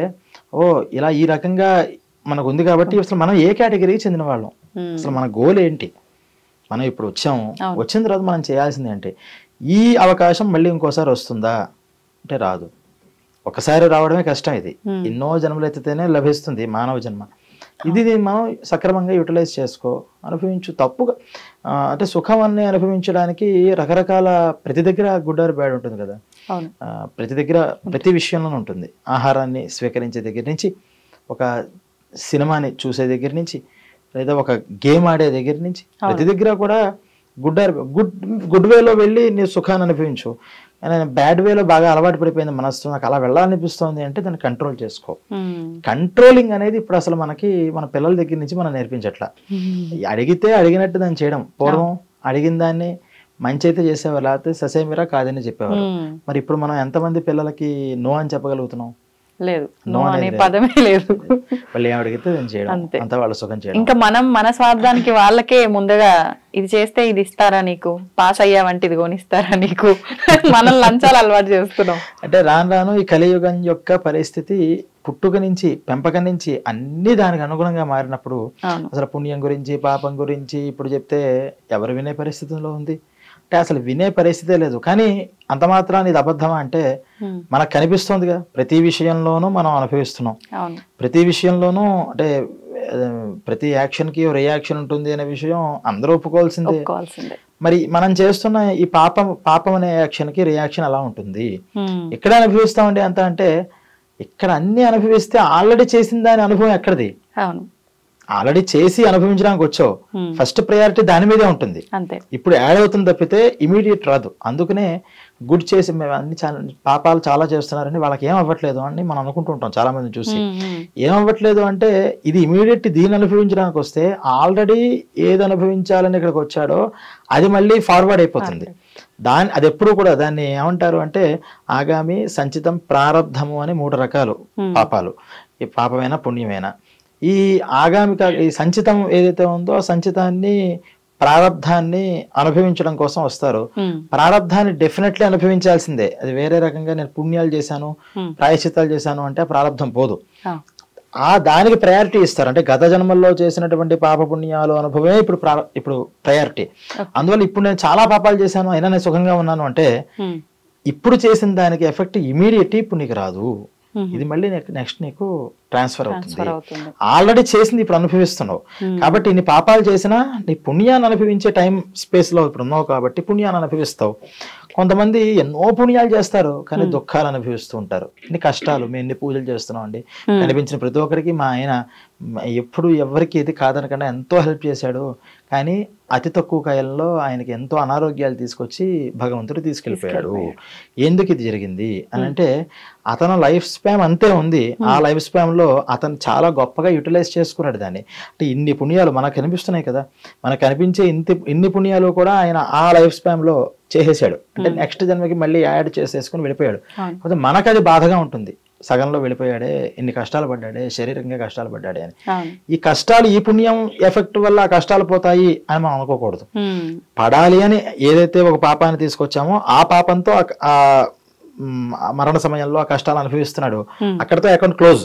Speaker 3: ఓ ఇలా ఈ రకంగా మనకు ఉంది కాబట్టి అసలు మనం ఏ కేటగిరీకి చెందిన వాళ్ళం, అసలు మన గోల్ ఏంటి, మనం ఇప్పుడు వచ్చాము, వచ్చిన తర్వాత మనం చేయాల్సింది ఏంటి, ఈ అవకాశం మళ్ళీ ఇంకోసారి వస్తుందా అంటే రాదు. ఒకసారి రావడమే కష్టం. ఇది ఎన్నో జన్మలు ఎత్తితేనే లభిస్తుంది మానవ జన్మ. ఇది మనం సక్రమంగా యూటిలైజ్ చేసుకో, అనుభవించు. తప్పుగా అంటే సుఖం అన్ని అనుభవించడానికి రకరకాల ప్రతి దగ్గర గుడ్ ఆర్ బ్యాడ్ ఉంటుంది కదా, ప్రతి దగ్గర ప్రతి విషయంలోనూ ఉంటుంది. ఆహారాన్ని స్వీకరించే దగ్గర నుంచి, ఒక సినిమాని చూసే దగ్గర నుంచి, లేదా ఒక గేమ్ ఆడే దగ్గర నుంచి, ప్రతి దగ్గర కూడా గుడ్ వేలో వెళ్ళి నీ సుఖాన్ని అనుభవించు. బ్యాడ్ వేలో బాగా అలవాటు పడిపోయింది మనసు, నాకు అలా వెళ్ళాలనిపిస్తుంది అంటే దాన్ని కంట్రోల్ చేసుకో. కంట్రోలింగ్ అనేది ఇప్పుడు అసలు మనకి మన పిల్లల దగ్గర నుంచి మనం నేర్పించట్లా. అడిగితే అడిగినట్టు దాన్ని చేయడం. పూర్వం అడిగిన దాన్ని మంచి అయితే చేసేవారు, లేకపోతే ససేమిరా కాదని చెప్పేవారు. మరి ఇప్పుడు మనం ఎంతమంది పిల్లలకి నో అని చెప్పగలుగుతున్నాం?
Speaker 2: లేదు, నో అనే పదమే లేదు.
Speaker 3: వాళ్ళు ఏం అడిగితే చేయడం, అంతా వాళ్ళ సుఖం చేయడం.
Speaker 2: ఇంకా మనం మన స్వార్థానికి వాళ్ళకే ముందుగా ఇది చేస్తే ఇది ఇస్తారా నీకు, పాస్ అయ్యావంటే ఇది కొనిస్తారా నీకు, మనం లంచాలు అలవాటు చేస్తున్నాం.
Speaker 3: అంటే రాను రాను ఈ కలియుగం యొక్క పరిస్థితి పుట్టుక నుంచి పెంపకం నుంచి అన్ని దానికి అనుగుణంగా మారినప్పుడు అసలు పుణ్యం గురించి పాపం గురించి ఇప్పుడు చెప్తే ఎవరు వినే పరిస్థితిలో ఉంది? అంటే అసలు వినే పరిస్థితే లేదు. కానీ అంత మాత్రాన్ని ఇది అబద్ధమా అంటే మనకు కనిపిస్తుందిగా, ప్రతి విషయంలోనూ మనం అనుభవిస్తున్నాం. ప్రతి విషయంలోనూ అంటే ప్రతి యాక్షన్ కి రియాక్షన్ ఉంటుంది అనే విషయం అందరూ ఒప్పుకోవాల్సిందే. మరి మనం చేస్తున్న ఈ పాపం అనే యాక్షన్ కి రియాక్షన్ ఎలా ఉంటుంది? ఎక్కడ అనుభవిస్తామండి అంత అంటే, ఇక్కడ అన్ని అనుభవిస్తే ఆల్రెడీ చేసిన దాని అనుభవం ఎక్కడిది? ఆల్రెడీ చేసి అనుభవించడానికి వచ్చావు, ఫస్ట్ ప్రయారిటీ దాని మీదే ఉంటుంది. ఇప్పుడు యాడ్ అవుతుంది తప్పితే ఇమీడియట్ రాదు. అందుకనే గుడ్ చేసి మేము అన్ని పాపాలు చాలా చేస్తున్నారని వాళ్ళకి ఏం అవ్వట్లేదు అని మనం అనుకుంటుంటాం చాలా మంది చూసి. ఏం అవ్వట్లేదు అంటే ఇది ఇమీడియట్ దీన్ని అనుభవించడానికి వస్తే ఆల్రెడీ ఏది అనుభవించాలని ఇక్కడికి వచ్చాడో అది మళ్ళీ ఫార్వర్డ్ అయిపోతుంది. అది ఎప్పుడు కూడా దాన్ని ఏమంటారు అంటే ఆగామి, సంచితం, ప్రారబ్ధము అని 3 రకాలు పాపాలు. ఈ పాపమైనా పుణ్యమైనా ఈ ఆగామిక ఈ సంచితం ఏదైతే ఉందో ఆ సంచితాన్ని ప్రారబ్ధాన్ని అనుభవించడం కోసం వస్తారు. ప్రారబ్ధాన్ని డెఫినెట్లీ అనుభవించాల్సిందే. అది వేరే రకంగా నేను పుణ్యాలు చేశాను, ప్రాయశ్చిత్తాలు చేశాను అంటే ప్రారబ్ధం పోదు. దానికి ప్రయారిటీ ఇస్తారు. అంటే గత జన్మల్లో చేసినటువంటి పాప పుణ్యాలు అనుభవమే ఇప్పుడు ప్రయారిటీ. అందువల్ల ఇప్పుడు నేను చాలా పాపాలు చేశాను అయినా నేను సుఖంగా ఉన్నాను అంటే ఇప్పుడు చేసిన దానికి ఎఫెక్ట్ ఇమీడియట్ ఇప్పుడు నీకు రాదు. ఇది మళ్ళీ నెక్స్ట్ నీకు ట్రాన్స్ఫర్ అవుతుంది. ఆల్రెడీ చేసింది ఇప్పుడు అనుభవిస్తున్నావు కాబట్టి నీ పాపాలు చేసినా నీ పుణ్యాన్ని అనుభవించే టైం స్పేస్ లో ఇప్పుడు ఉన్నావు కాబట్టి పుణ్యాన్ని అనుభవిస్తావు. కొంతమంది ఎన్నో పుణ్యాలు చేస్తారు కానీ దుఃఖాలు అనుభవిస్తూ ఉంటారు. ఇన్ని కష్టాలు, మేము ఎన్ని పూజలు చేస్తున్నాం అండి, కనిపించిన ప్రతి ఒక్కరికి మా ఆయన ఎప్పుడు ఎవరికి ఏది కాదనకుండా ఎంతో హెల్ప్ చేశాడు. కానీ అతి తక్కువ కాలంలో ఆయనకి ఎంతో అనారోగ్యాలు తీసుకొచ్చి భగవంతుడు తీసుకెళ్ళిపోయాడు. ఎందుకు ఇది జరిగింది అని అంటే అతను లైఫ్ స్పాన్ అంతే ఉంది. ఆ లైఫ్ స్పాన్ లో అతను చాలా గొప్పగా యూటిలైజ్ చేసుకున్నాడు దాన్ని. అంటే ఇన్ని పుణ్యాలు మనకు కనిపిస్తున్నాయి కదా, మనకు కనిపించే ఇన్ని పుణ్యాలు కూడా ఆయన ఆ లైఫ్ స్పాన్ లో చేసేసాడు. అంటే నెక్స్ట్ జన్మకి మళ్ళీ యాడ్ చేసేసుకుని వెళ్ళిపోయాడు. కాకపోతే మనకు అది బాధగా ఉంటుంది, సగంలో వెళ్ళిపోయాడే, ఇన్ని కష్టాలు పడ్డాడే, శారీరకంగా కష్టాలు పడ్డాడే అని. ఈ కష్టాలు ఈ పుణ్యం ఎఫెక్ట్ వల్ల ఆ కష్టాలు పోతాయి అని మనం అనుకోకూడదు. పడాలి అని ఏదైతే ఒక పాపాన్ని తీసుకొచ్చామో ఆ పాపంతో ఆ మరణ సమయంలో ఆ కష్టాలు అనుభవిస్తున్నాడు, అక్కడతో అకౌంట్ క్లోజ్.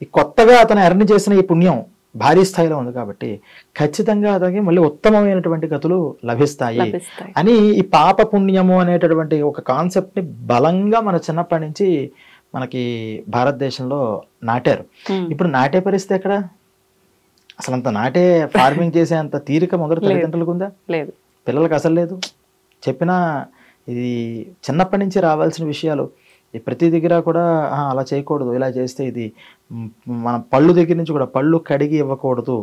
Speaker 3: ఈ కొత్తగా అతను ఎర్న్ చేసిన ఈ పుణ్యం భారీ స్థాయిలో ఉంది కాబట్టి ఖచ్చితంగా అతనికి మళ్ళీ ఉత్తమమైనటువంటి గతులు లభిస్తాయి అని ఈ పాప పుణ్యము అనేటటువంటి ఒక కాన్సెప్ట్ ని బలంగా మన చిన్నప్పటి నుంచి మనకి భారతదేశంలో నాటారు. ఇప్పుడు నాటే పరిస్థితి ఎక్కడ? అసలు అంత నాటే ఫార్మింగ్ చేసే అంత తీరిక మొదటి తల్లిదండ్రులకు ఉందా? లేదు, పిల్లలకు అసలు లేదు. చెప్పినా ఇది చిన్నప్పటి నుంచి రావాల్సిన విషయాలు. ప్రతి దగ్గర కూడా అలా చేయకూడదు, ఇలా చేస్తే ఇది మన పళ్ళు దగ్గర నుంచి కూడా పళ్ళు కడిగి ఇవ్వకూడదు,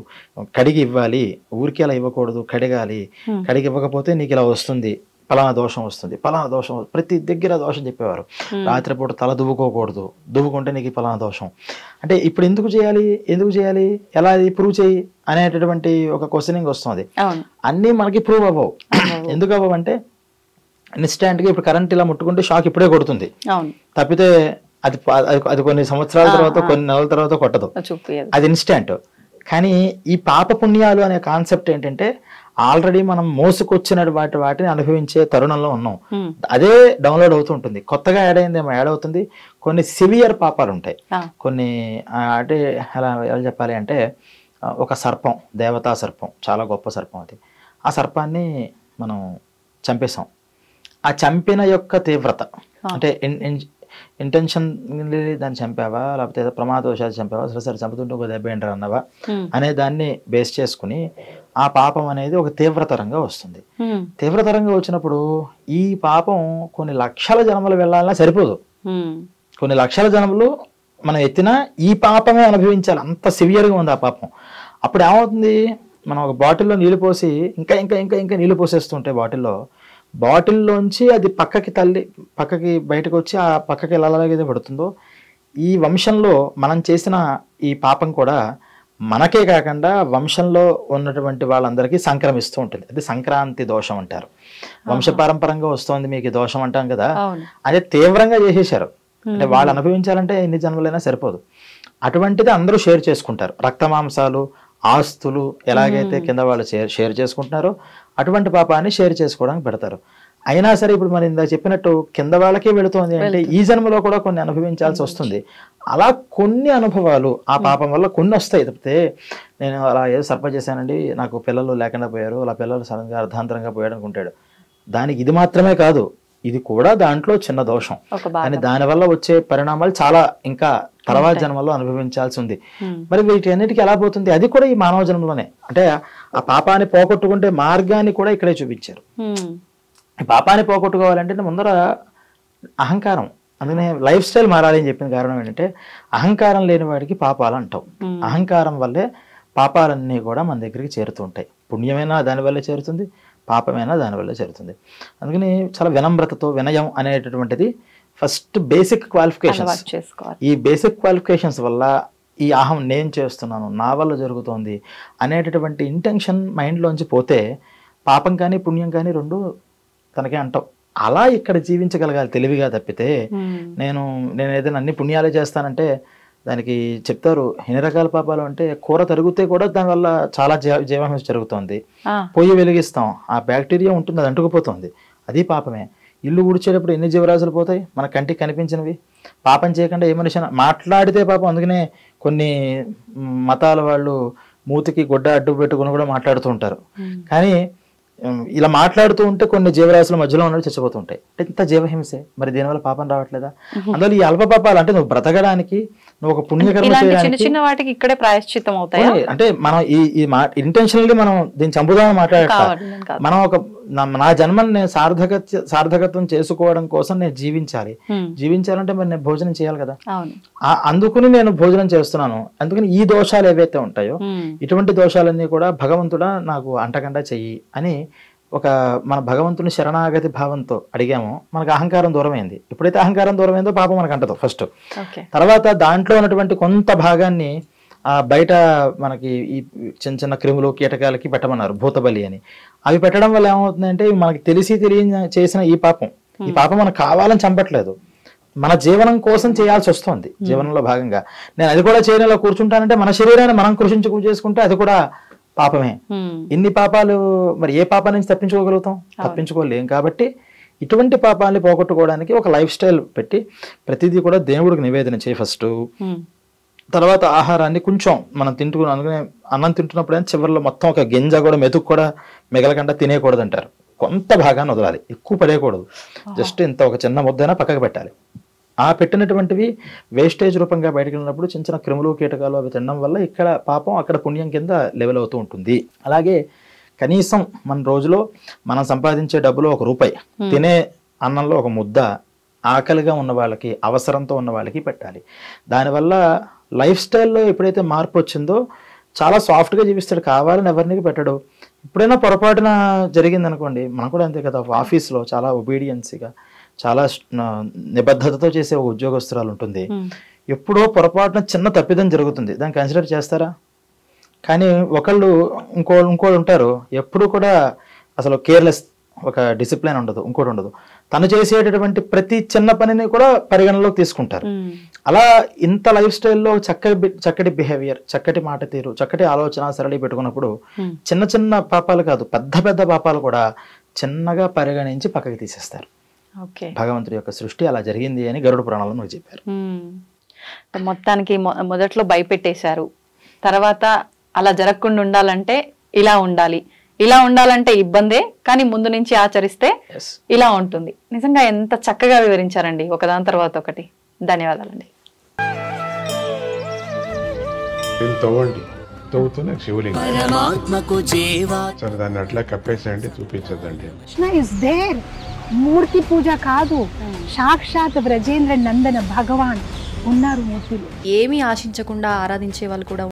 Speaker 3: కడిగి ఇవ్వాలి, ఊరికి అలా ఇవ్వకూడదు, కడగాలి, కడిగి ఇవ్వకపోతే నీకు ఇలా వస్తుంది, పలానా దోషం వస్తుంది, పలానా దోషం, ప్రతి దగ్గర దోషం చెప్పేవారు. రాత్రిపూట తల దువ్వుకోకూడదు, దువ్వుకుంటే నీకు పలానా దోషం. అంటే ఇప్పుడు ఎందుకు చేయాలి, ఎలా ఇది ప్రూవ్ చేయి అనేటటువంటి ఒక క్వశ్చనింగ్ వస్తుంది. అన్నీ మనకి ప్రూవ్ అవ్వవు. ఎందుకు అవ్వవంటే ఇన్స్టాంట్ గా ఇప్పుడు కరెంట్ ఇలా ముట్టుకుంటే షాక్ ఇప్పుడే కొడుతుంది తప్పితే అది కొన్ని సంవత్సరాల తర్వాత కొన్ని నెలల తర్వాత కొట్టదు, అది ఇన్స్టాంట్. కానీ ఈ పాప పుణ్యాలు అనే కాన్సెప్ట్ ఏంటంటే ఆల్రెడీ మనం మోసుకొచ్చిన వాటిని అనుభవించే తరుణంలో ఉన్నాం. అదే డౌన్లోడ్ అవుతుంటుంది, కొత్తగా యాడ్ అయిందేమో యాడ్ అవుతుంది. కొన్ని సివియర్ పాపాలు ఉంటాయి, కొన్ని అంటే ఎలా చెప్పాలి అంటే ఒక సర్పం, దేవతా సర్పం, చాలా గొప్ప సర్పం అది. ఆ సర్పాన్ని మనం చంపేసాం. ఆ చంపిన యొక్క తీవ్రత అంటే ఇంటెన్షన్ దాన్ని చంపావా, లేకపోతే ఏదో ప్రమాదవశాలు చంపావా, సరే చంపుతుంటే ఒక దెబ్బ ఏంటారు అన్నవా అనే దాన్ని బేస్ చేసుకుని ఆ పాపం అనేది ఒక తీవ్రతరంగా వస్తుంది. తీవ్రతరంగా వచ్చినప్పుడు ఈ పాపం కొన్ని లక్షల జన్మలు వెళ్ళాలన్నా సరిపోదు. కొన్ని లక్షల జన్మలు మనం ఎత్తినా ఈ పాపమే అనుభవించాలి, అంత సివియర్గా ఉంది ఆ పాపం. అప్పుడు ఏమవుతుంది, మనం ఒక బాటిల్లో నీళ్ళు పోసి ఇంకా ఇంకా ఇంకా ఇంకా నీళ్ళు పోసేస్తుంటే బాటిల్లోంచి అది పక్కకి బయటకు వచ్చి ఆ పక్కకి ఎలాగైతే పడుతుందో, ఈ వంశంలో మనం చేసిన ఈ పాపం కూడా మనకే కాకుండా వంశంలో ఉన్నటువంటి వాళ్ళందరికీ సంక్రమిస్తూ ఉంటుంది. అది సంక్రాంతి దోషం అంటారు. వంశపారంపరంగా వస్తోంది మీకు దోషం అంటాం కదా, అదే తీవ్రంగా చేసేసారు. అంటే వాళ్ళు అనుభవించాలంటే ఎన్ని జన్మలైనా సరిపోదు. అటువంటిది అందరూ షేర్ చేసుకుంటారు. రక్తమాంసాలు, ఆస్తులు ఎలాగైతే కింద వాళ్ళు షేర్ చేసుకుంటున్నారో అటువంటి పాపాన్ని షేర్ చేసుకోవడానికి పెడతారు. అయినా సరే ఇప్పుడు మరి ఇందాక చెప్పినట్టు కింద వాళ్ళకే వెళుతోంది అంటే ఈ జన్మలో కూడా కొన్ని అనుభవించాల్సి వస్తుంది. అలా కొన్ని అనుభవాలు ఆ పాపం వల్ల కొన్ని వస్తాయి. తప్పితే నేను అలా ఏదో సర్ప చేశానండి, నాకు పిల్లలు లేకుండా పోయారు, అలా పిల్లలు సడన్గా అర్ధాంతరంగా పోయాడు అనుకుంటాడు. దానికి ఇది మాత్రమే కాదు, ఇది కూడా దాంట్లో చిన్న దోషం. కానీ దానివల్ల వచ్చే పరిణామాలు చాలా ఇంకా తర్వాత జన్మలో అనుభవించాల్సి ఉంది. మరి వీటి అన్నిటికీ ఎలా పోతుంది, అది కూడా ఈ మానవ జన్మలోనే. అంటే ఆ పాపాన్ని పోగొట్టుకుంటే మార్గాన్ని కూడా ఇక్కడే చూపించారు. పాపాన్ని పోగొట్టుకోవాలంటే ముందర అహంకారం, అందుకనే లైఫ్ స్టైల్ మారాలి అని చెప్పిన కారణం ఏంటంటే అహంకారం లేని వాడికి పాపాలు అంటాం. అహంకారం వల్లే పాపాలన్నీ కూడా మన దగ్గరికి చేరుతుంటాయి. పుణ్యమైనా దానివల్లే చేరుతుంది, పాపమైనా దానివల్ల చేరుతుంది. అందుకని చాలా వినమ్రతతో వినయం అనేటటువంటిది ఫస్ట్ బేసిక్ క్వాలిఫికేషన్స్. ఈ బేసిక్ క్వాలిఫికేషన్స్ వల్ల ఈ అహం నేను చేస్తున్నాను, నా వల్ల జరుగుతోంది అనేటటువంటి ఇంటెన్షన్ మైండ్లోంచి పోతే పాపం కానీ పుణ్యం కానీ రెండు తనకే అంటాం. అలా ఇక్కడ జీవించగలగాలి తెలివిగా. తప్పితే నేను ఏదైనా అన్ని పుణ్యాలే చేస్తానంటే దానికి చెప్తారు ఎన్ని రకాల పాపాలు అంటే, కూర తరిగితే కూడా దానివల్ల చాలా జీవహింస జరుగుతుంది. పొయ్యి వెలిగిస్తాం, ఆ బ్యాక్టీరియా ఉంటుంది, అది అంటుకుపోతుంది, అది పాపమే. ఇల్లు ఊడ్చేటప్పుడు ఎన్ని జీవరాశులు పోతాయి మన కంటికి కనిపించినవి. పాపం చేయకుండా ఏ మనిషి మాట్లాడితే పాపం. అందుకనే కొన్ని మతాల వాళ్ళు మూతికి గుడ్డ అడ్డు పెట్టుకుని కూడా మాట్లాడుతూ ఉంటారు. కానీ ఇలా మాట్లాడుతూ ఉంటే కొన్ని జీవరాశుల మధ్యలో ఉన్నవి చచ్చిపోతుంటాయి. అంటే ఇంత జీవహింసే, మరి దీనివల్ల పాపం రావట్లేదా? అందులో ఈ అల్ప పాపాలు అంటే నువ్వు బ్రతకడానికి, నువ్వు ఒక పుణ్యకర్మ చేయడానికి
Speaker 2: చిన్న వాటికి ఇక్కడే ప్రాయశ్చిత్తం అవుతాయి.
Speaker 3: అంటే మనం ఈ ఇంటెన్షనల్లీ మనం దీన్ని చంపుదామని మాట్లాడతాం. మనం ఒక నా జన్మని నేను సార్థకత్వం చేసుకోవడం కోసం నేను జీవించాలంటే మరి నేను భోజనం చేయాలి కదా. అందుకుని నేను భోజనం చేస్తున్నాను. అందుకని ఈ దోషాలు ఏవైతే ఉంటాయో ఇటువంటి దోషాలన్నీ కూడా భగవంతుడా నాకు అంటకుండా చెయ్యి అని మన భగవంతుని శరణాగతి భావంతో అడిగామో మనకు అహంకారం దూరమైంది. ఎప్పుడైతే అహంకారం దూరమైందో పాపం మనకు అంటదు ఫస్ట్. తర్వాత దాంట్లో ఉన్నటువంటి కొంత భాగాన్ని బయట మనకి ఈ చిన్న చిన్న క్రిములు కీటకాలకి పెట్టమన్నారు, భూతబలి అని. అవి పెట్టడం వల్ల ఏమవుతుందంటే మనకి తెలియని చేసిన ఈ పాపం మనకు కావాలని చంపట్లేదు, మన జీవనం కోసం చేయాల్సి వస్తుంది. జీవనంలో భాగంగా నేను అది కూడా చేయడంలో కూర్చుంటానంటే మన శరీరాన్ని మనం చేసుకుంటే అది కూడా పాపమే. ఇన్ని పాపాలు మరి ఏ పాపం నుంచి తప్పించుకోలేం. కాబట్టి ఇటువంటి పాపాలని పోగొట్టుకోవడానికి ఒక లైఫ్ స్టైల్ పెట్టి ప్రతిదీ కూడా దేవుడికి నివేదన చేయి ఫస్ట్. తర్వాత ఆహారాన్ని కొంచెం మనం అనుకునే అన్నం తింటున్నప్పుడు చివరిలో మొత్తం ఒక గింజ కూడా మెతుకు కూడా మిగలకుండా తినేయకూడదు అంటారు. కొంత భాగాన్ని వదలాలి, ఎక్కువ పడేయకూడదు. జస్ట్ ఇంత ఒక చిన్న ముద్దైనా పక్కకు పెట్టాలి. ఆ పెట్టినటువంటివి వేస్టేజ్ రూపంగా బయటకు వెళ్ళినప్పుడు చిన్న చిన్న క్రిములు కీటకాలు అవి తినడం వల్ల ఇక్కడ పాపం అక్కడ పుణ్యం కింద లెవెల్ అవుతూ ఉంటుంది. అలాగే కనీసం మన రోజులో మనం సంపాదించే డబ్బులో ₹1 తినే అన్నంలో ఒక ముద్ద ఆకలిగా ఉన్న వాళ్ళకి, అవసరంతో ఉన్న వాళ్ళకి పెట్టాలి. దానివల్ల లైఫ్ స్టైల్లో ఎప్పుడైతే మార్పు వచ్చిందో చాలా సాఫ్ట్గా జీవిస్తాడు, కావాలని ఎవరిని పెట్టడు. ఎప్పుడైనా పొరపాటున జరిగింది అనుకోండి, మనం కూడా అంతే కదా, ఆఫీస్లో చాలా ఒబీడియన్సీగా చాలా నిబద్ధతతో చేసే ఒక ఉద్యోగస్తురాలు ఉంటుంది. ఎప్పుడో పొరపాటున చిన్న తప్పిదం జరుగుతుంది, దాన్ని కన్సిడర్ చేస్తారా? కానీ ఇంకోళ్ళు ఉంటారు, ఎప్పుడు కూడా అసలు కేర్లెస్, ఒక డిసిప్లిన్ ఉండదు, ఇంకోటి ఉండదు. తను చేసేటటువంటి ప్రతి చిన్న పనిని కూడా పరిగణలోకి తీసుకుంటారు. అలా ఇంత లైఫ్ స్టైల్లో చక్కటి బిహేవియర్, చక్కటి మాట తీరు, చక్కటి ఆలోచన సరళి పెట్టుకున్నప్పుడు చిన్న చిన్న పాపాలు కాదు, పెద్ద పెద్ద పాపాలు కూడా చిన్నగా పరిగణించి పక్కకి తీసేస్తారు. భగవంతుడి యొక్క సృష్టి అలా జరిగింది అని గరుడ పురాణంలో మనకు చెప్పారు.
Speaker 2: మొత్తానికి మొదట్లో భయపెట్టేశారు, తర్వాత అలా జరగకుండా ఉండాలంటే ఇలా ఉండాలి, ఇలా ఉండాలంటే ఇబ్బందే, కానీ ముందు నుంచి ఆచరిస్తే
Speaker 3: ఎస్.
Speaker 2: ఇలా ఉంటుంది. నిజంగా ఎంత చక్కగా వివరించారండి, ఒకదాని తర్వాత ఒకటి. ధన్యవాదాలండి.
Speaker 4: తవ్వండి, తవ్వుతూనే శివలింగం.
Speaker 5: పరమాత్మకు జీవా
Speaker 4: సరే దాన్ని అట్లా కప్పేసేయండి, చూపించదండి.
Speaker 6: Krishna is there. మూర్తి పూజ కాదు, సాక్షాత్ బ్రజేంద్ర నందన భగవాన్ ఉన్నారు మూర్తిలో.
Speaker 2: ఏమీ ఆశించకుండా ఆరాధించే వాళ్ళు కూడా